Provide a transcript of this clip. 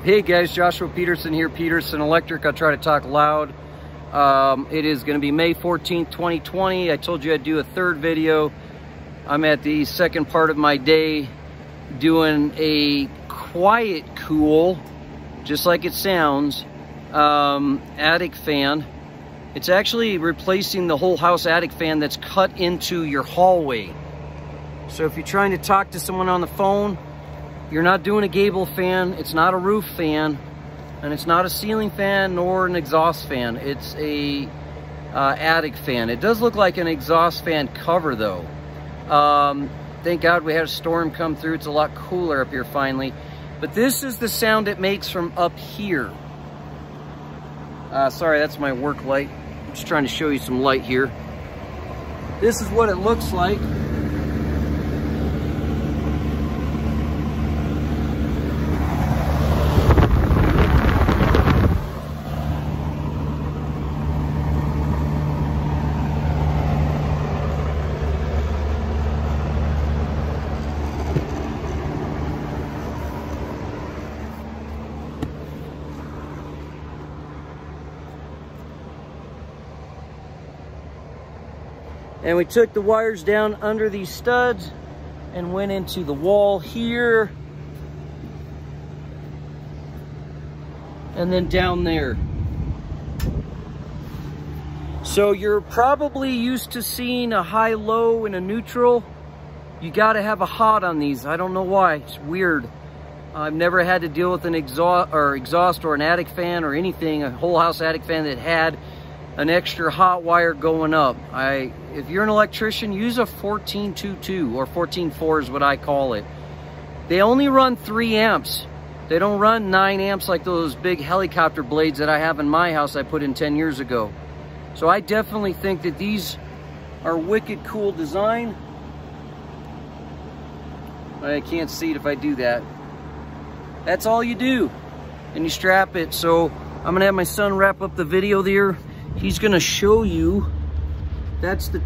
Hey guys, Joshua Peterson here, Peterson Electric. I'll try to talk loud. It is going to be May 14th, 2020. I told you I'd do a third video. I'm at the second part of my day doing a quiet cool, just like it sounds, attic fan. It's actually replacing the whole house attic fan that's cut into your hallway. So if you're trying to talk to someone on the phone, you're not doing a gable fan, it's not a roof fan, and it's not a ceiling fan nor an exhaust fan. It's a attic fan. It does look like an exhaust fan cover though. Thank God we had a storm come through. It's a lot cooler up here finally. But this is the sound it makes from up here. Sorry, that's my work light. I'm just trying to show you some light here. This is what it looks like. And we took the wires down under these studs and went into the wall here and then down there. So you're probably used to seeing a high-low and a neutral. You got to have a hot on these. I don't know why. It's weird. I've never had to deal with an exhaust or an attic fan or anything, a whole house attic fan that had an extra hot wire going up. If you're an electrician, use a 1422 or 14.4 is what I call it. They only run 3 amps. They don't run 9 amps like those big helicopter blades that I have in my house I put in 10 years ago. So I definitely think that these are wicked cool design. I can't see it if I do that. That's all you do. And you strap it. So I'm gonna have my son wrap up the video there. He's gonna show you, that's the